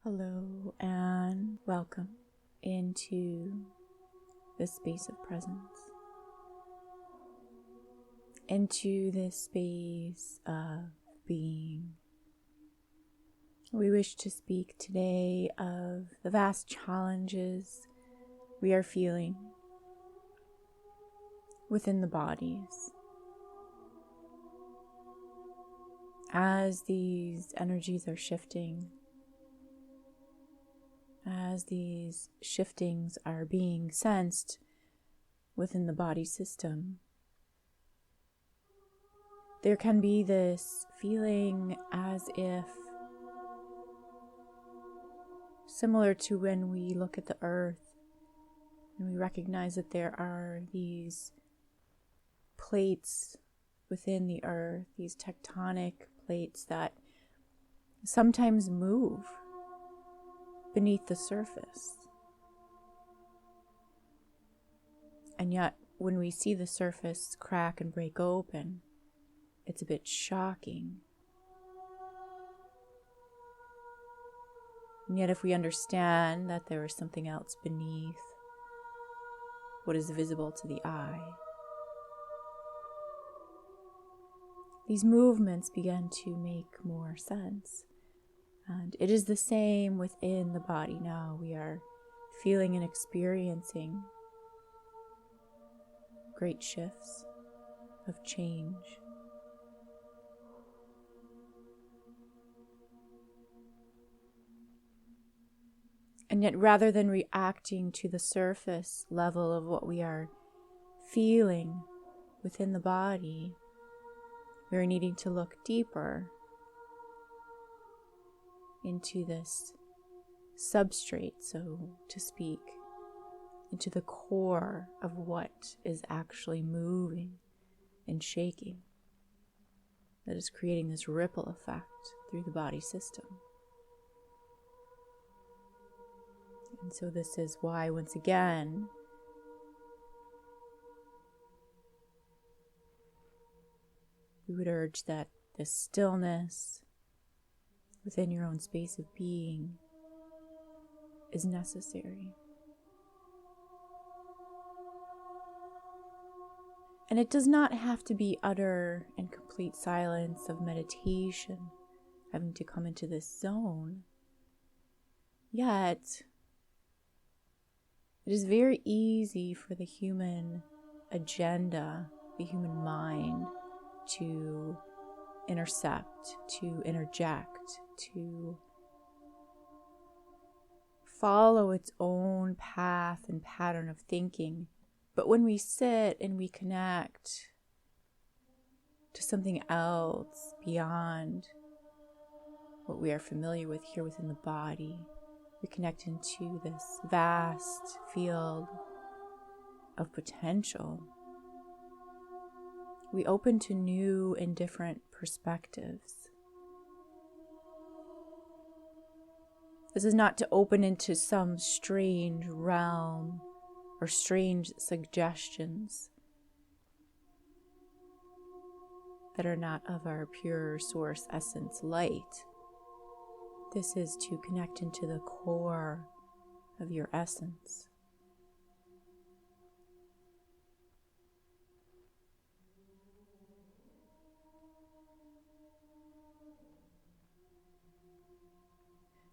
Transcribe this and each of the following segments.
Hello and welcome into this space of presence, into this space of being. We wish to speak today of the vast challenges we are feeling within the bodies. As these energies are shifting, as these shiftings are being sensed within the body system, there can be this feeling as if, similar to when we look at the earth and we recognize that there are these plates within the earth, these tectonic plates that sometimes move beneath the surface. And yet, when we see the surface crack and break open, it's a bit shocking. And yet, if we understand that there is something else beneath what is visible to the eye, these movements begin to make more sense. And it is the same within the body now. We are feeling and experiencing great shifts of change. And yet, rather than reacting to the surface level of what we are feeling within the body, we are needing to look deeper into this substrate, so to speak, into the core of what is actually moving and shaking, that is creating this ripple effect through the body system. And so this is why, once again, we would urge that this stillness within your own space of being is necessary. And it does not have to be utter and complete silence of meditation, having to come into this zone. Yet, it is very easy for the human agenda, the human mind, to intercept, to interject, to follow its own path and pattern of thinking. But when we sit and we connect to something else beyond what we are familiar with here within the body, we connect into this vast field of potential. We open to new and different perspectives. This is not to open into some strange realm or strange suggestions that are not of our pure source essence light. This is to connect into the core of your essence.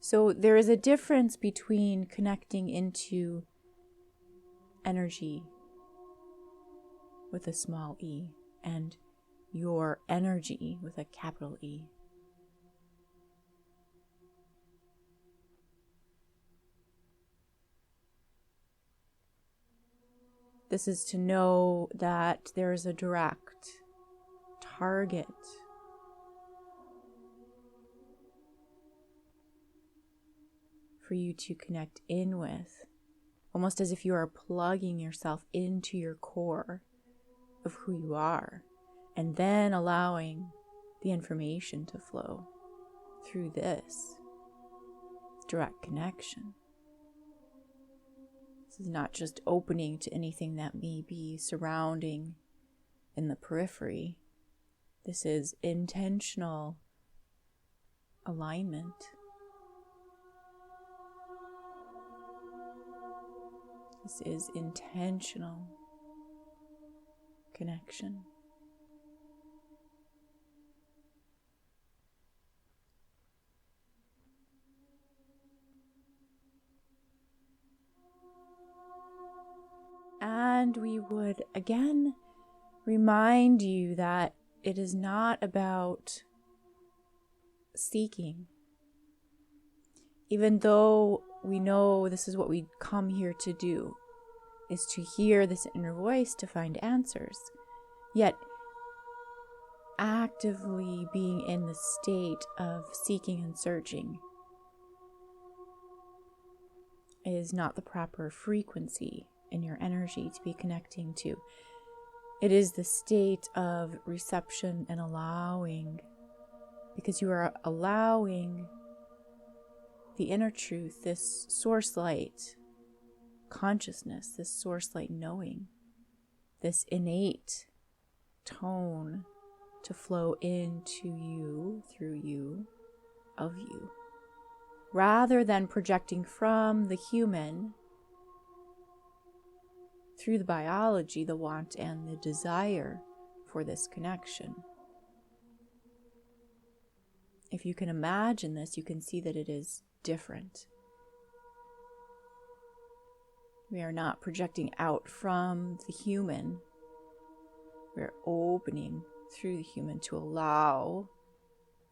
So there is a difference between connecting into energy with a small e and your energy with a capital E. This is to know that there is a direct target for you to connect in with, almost as if you are plugging yourself into your core of who you are, and then allowing the information to flow through this direct connection. This is not just opening to anything that may be surrounding in the periphery. This is intentional alignment This is intentional connection. And we would again remind you that it is not about seeking. Even though we know this is what we come here to do, is to hear this inner voice to find answers, yet actively being in the state of seeking and searching is not the proper frequency in your energy to be connecting to. It is the state of reception and allowing, because you are allowing the inner truth, this source light consciousness, this source light knowing, this innate tone to flow into you, through you, of you, rather than projecting from the human through the biology, the want and the desire for this connection. If you can imagine this, you can see that it is different. We are not projecting out from the human. We're opening through the human to allow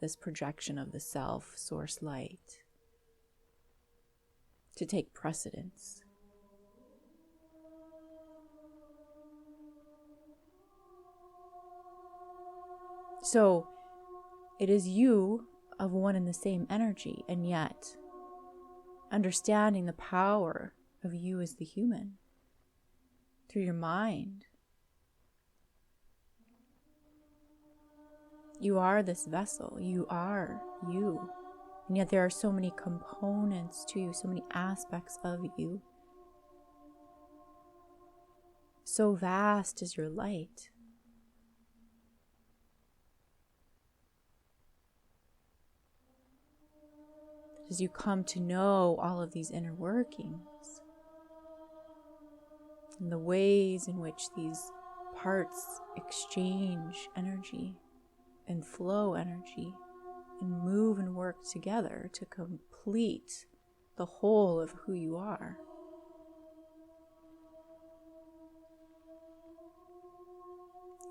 this projection of the self, source light, to take precedence. So it is you of one and the same energy, and yet understanding the power of you as the human through your mind. You are this vessel, you are you, and yet there are so many components to you, so many aspects of you. So vast is your light. As you come to know all of these inner workings and the ways in which these parts exchange energy and flow energy and move and work together to complete the whole of who you are.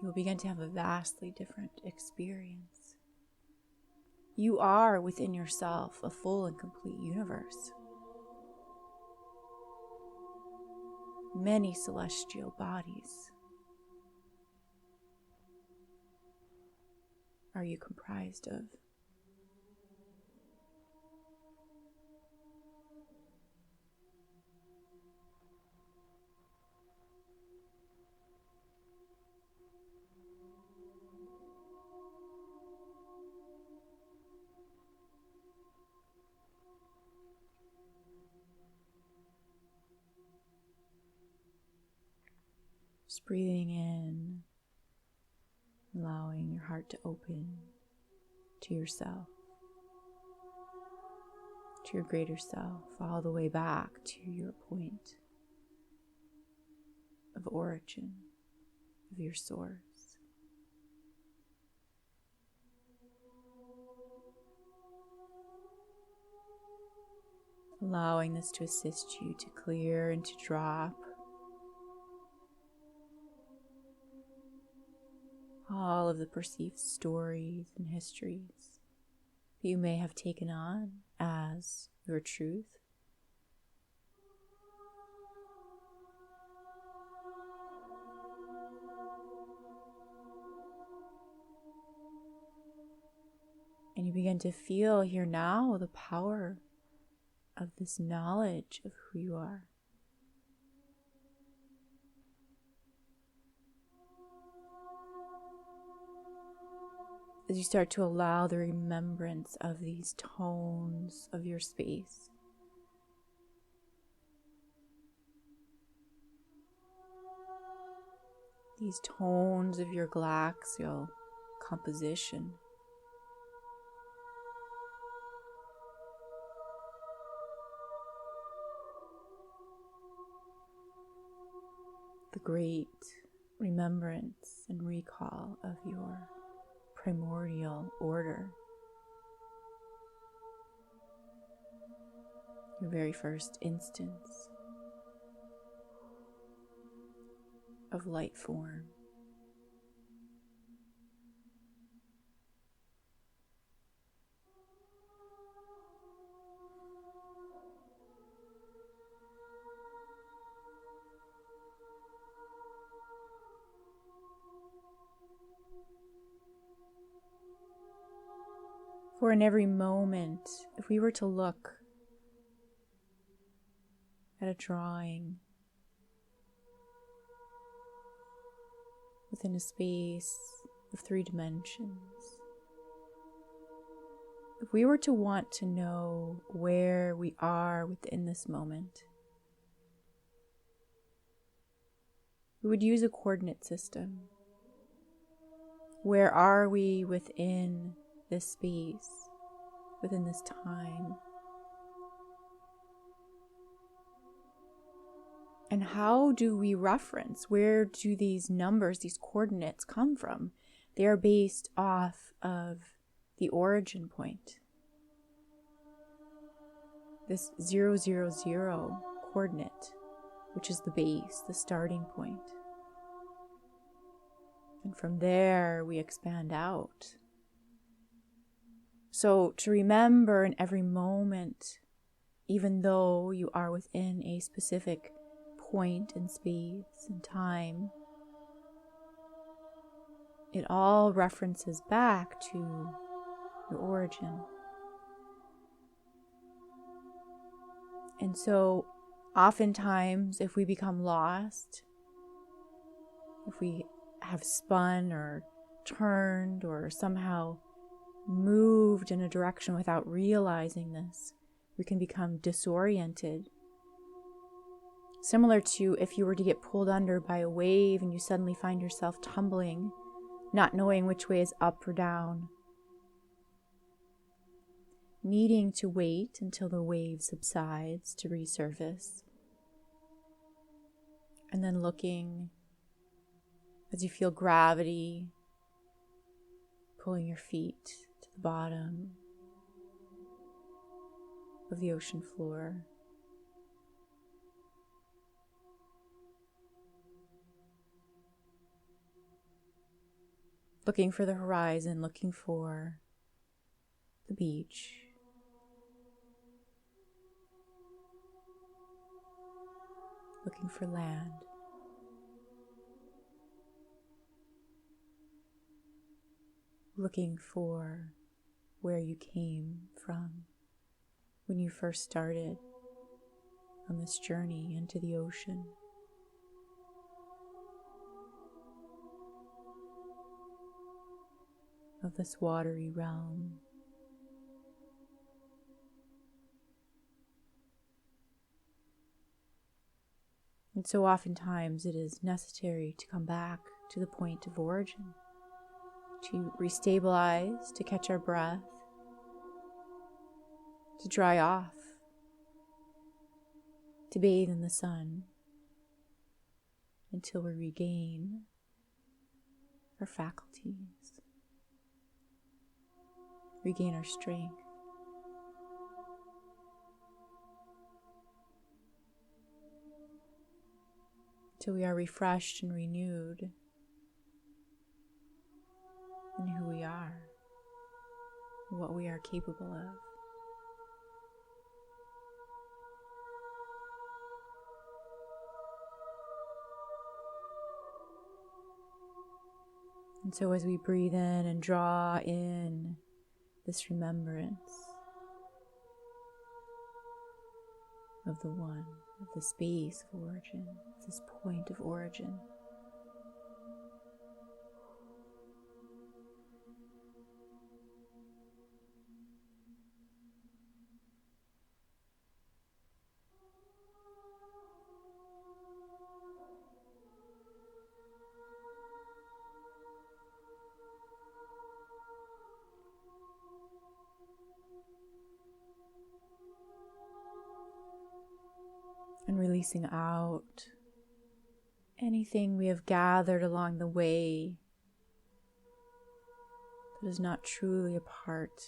You will begin to have a vastly different experience. You are within yourself a full and complete universe. Many celestial bodies are you comprised of. Just breathing in, allowing your heart to open to yourself, to your greater self, all the way back to your point of origin, of your source. Allowing this to assist you to clear and to drop all of the perceived stories and histories that you may have taken on as your truth. And you begin to feel here now the power of this knowledge of who you are. As you start to allow the remembrance of these tones of your space, these tones of your galaxial composition, the great remembrance and recall of your primordial order, your very first instance of light form. For in every moment, if we were to look at a drawing within a space of 3 dimensions, if we were to want to know where we are within this moment, we would use a coordinate system. Where are we within this space, within this time? And how do we reference? Where do these numbers, these coordinates come from? They are based off of the origin point. This 000 coordinate, which is the base, the starting point. And from there, we expand out. So to remember in every moment, even though you are within a specific point in space and time, it all references back to your origin. And so oftentimes, if we become lost, if we have spun or turned or somehow moved in a direction without realizing this, we can become disoriented. Similar to if you were to get pulled under by a wave and you suddenly find yourself tumbling, not knowing which way is up or down, needing to wait until the wave subsides to resurface, and then looking as you feel gravity pulling your feet to the bottom of the ocean floor. Looking for the horizon, looking for the beach. Looking for land. Looking for where you came from when you first started on this journey into the ocean. Of this watery realm. And so oftentimes it is necessary to come back to the point of origin, to restabilize, to catch our breath, to dry off, to bathe in the sun until we regain our faculties, regain our strength. Till we are refreshed and renewed in who we are, what we are capable of. And so as we breathe in and draw in this remembrance of the one, of the space of origin, this point of origin, and releasing out anything we have gathered along the way that is not truly a part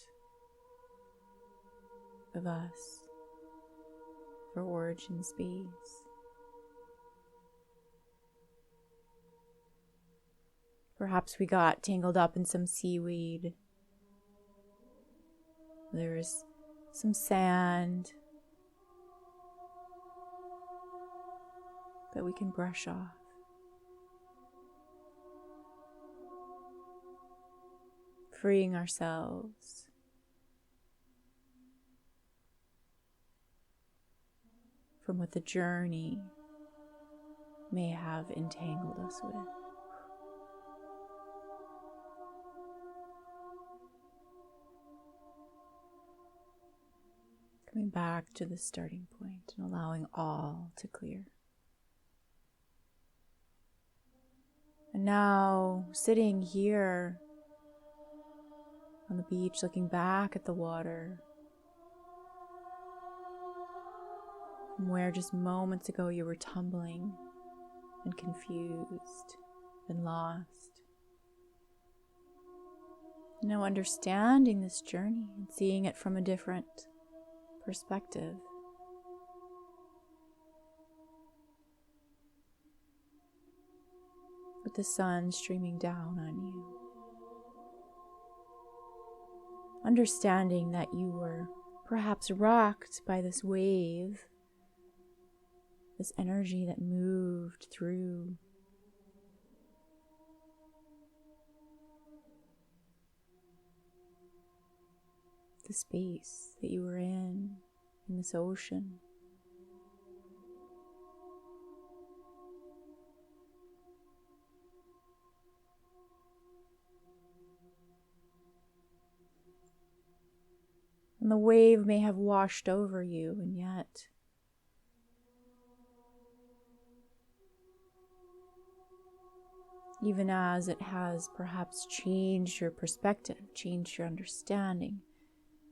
of us, for origin space. Perhaps we got tangled up in some seaweed. There's some sand that we can brush off. Freeing ourselves from what the journey may have entangled us with. Coming back to the starting point and allowing all to clear. And now, sitting here on the beach, looking back at the water, from where just moments ago you were tumbling and confused and lost. Now understanding this journey and seeing it from a different perspective. With the sun streaming down on you. Understanding that you were perhaps rocked by this wave, this energy that moved through the space that you were in this ocean. And the wave may have washed over you, and yet even as it has perhaps changed your perspective, changed your understanding,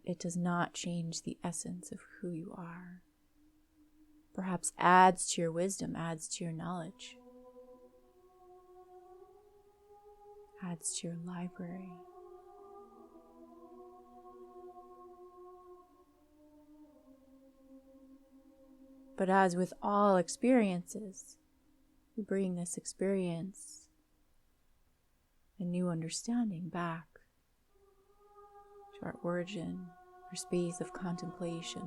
it does not change the essence of who you are. Perhaps adds to your wisdom, adds to your knowledge, adds to your library. But as with all experiences, we bring this experience, a new understanding back to our origin, our space of contemplation.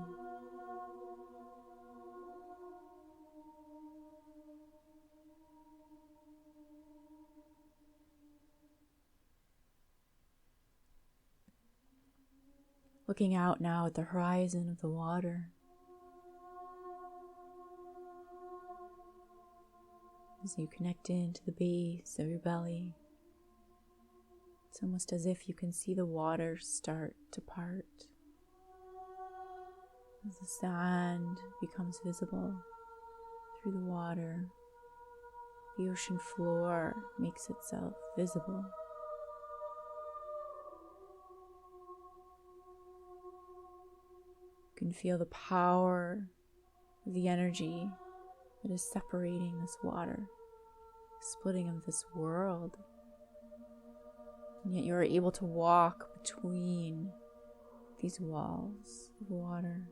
Looking out now at the horizon of the water, as you connect into the base of your belly, it's almost as if you can see the water start to part. As the sand becomes visible through the water, the ocean floor makes itself visible. You can feel the power of the energy that is separating this water, splitting of this world. And yet you are able to walk between these walls of water.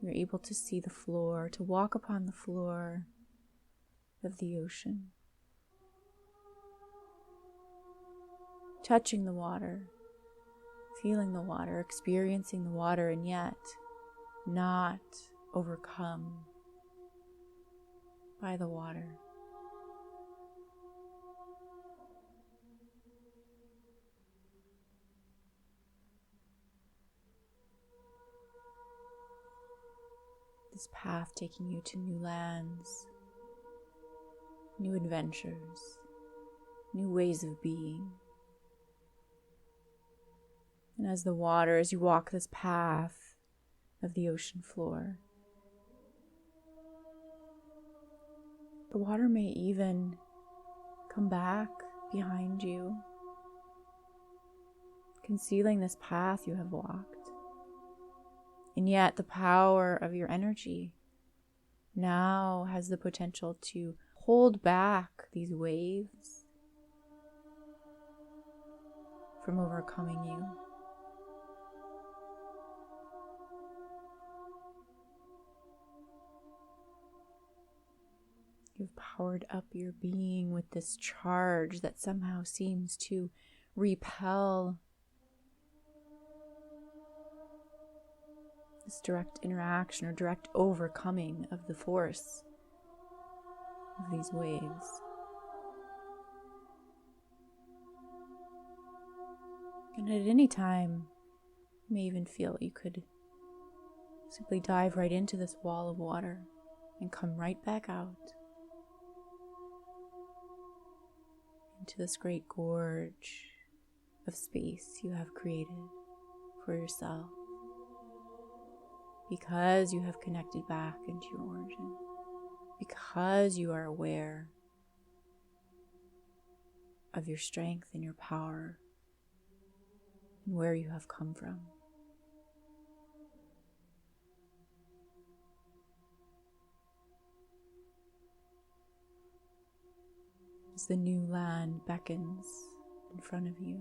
You're able to see the floor, to walk upon the floor of the ocean. Touching the water, feeling the water, experiencing the water, and yet not overcome by the water. This path taking you to new lands, new adventures, new ways of being. And as the water, as you walk this path of the ocean floor, the water may even come back behind you, concealing this path you have walked. And yet the power of your energy now has the potential to hold back these waves from overcoming you. You've powered up your being with this charge that somehow seems to repel this direct interaction or direct overcoming of the force of these waves. And at any time, you may even feel you could simply dive right into this wall of water and come right back out into this great gorge of space you have created for yourself, because you have connected back into your origin, because you are aware of your strength and your power and where you have come from. As the new land beckons in front of you,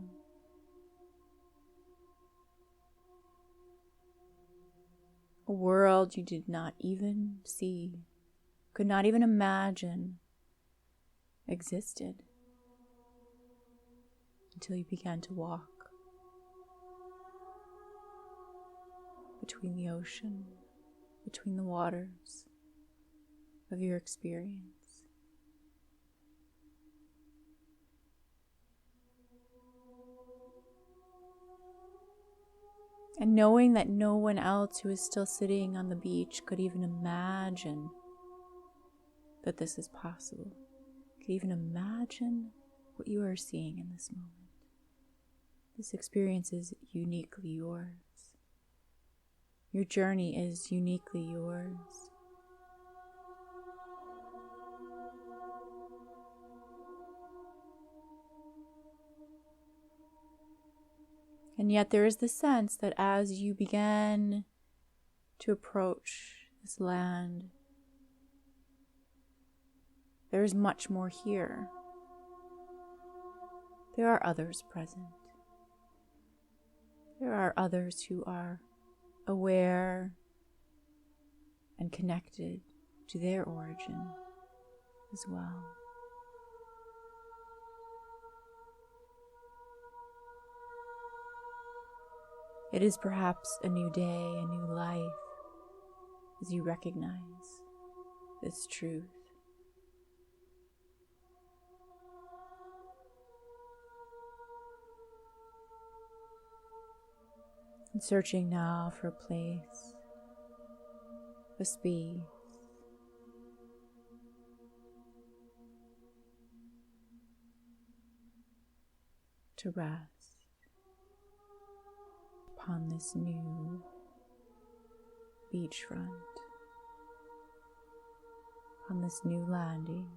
a world you did not even see, could not even imagine existed until you began to walk between the ocean, between the waters of your experience. And knowing that no one else who is still sitting on the beach could even imagine that this is possible, could even imagine what you are seeing in this moment. This experience is uniquely yours. Your journey is uniquely yours. And yet there is the sense that as you begin to approach this land, there is much more here. There are others present. There are others who are aware and connected to their origin as well. It is perhaps a new day, a new life, as you recognize this truth. And searching now for a place, a space, to rest upon this new beachfront, on this new landing,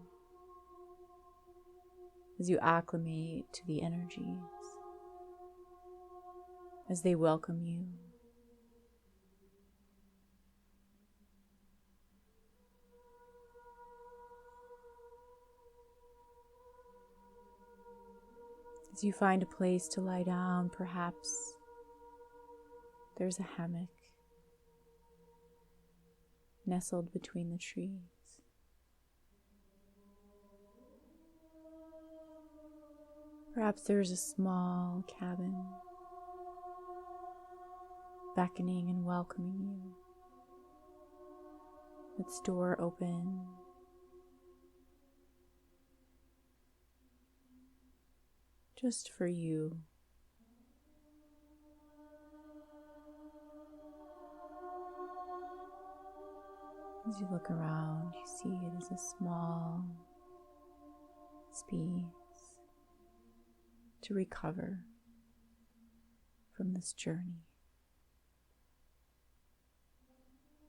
as you acclimate to the energies, as they welcome you. As you find a place to lie down, perhaps there's a hammock nestled between the trees. Perhaps there's a small cabin beckoning and welcoming you, its door open, just for you. As you look around, you see it as a small space to recover from this journey.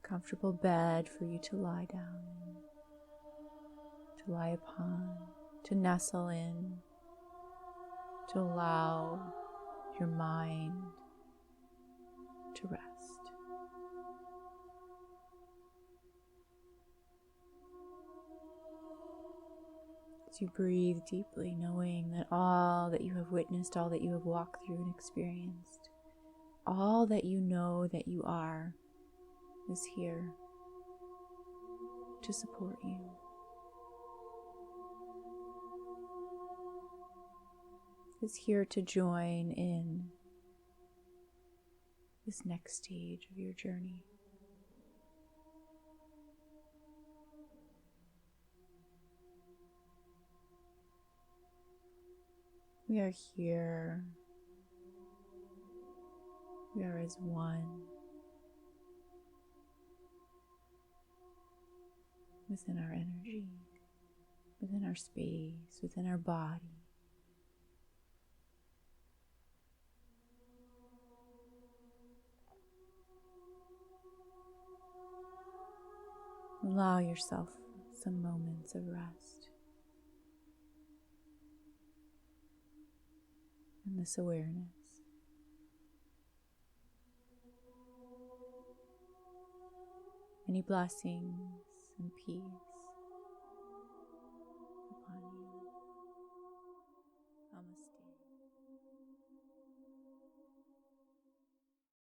Comfortable bed for you to lie down in, to lie upon, to nestle in, to allow your mind to rest. As you breathe deeply, knowing that all that you have witnessed, all that you have walked through and experienced, all that you know that you are, is here to support you. Is here to join in this next stage of your journey. We are here. We are as one within our energy, within our space, within our body. Allow yourself some moments of rest and this awareness. Many blessings and peace.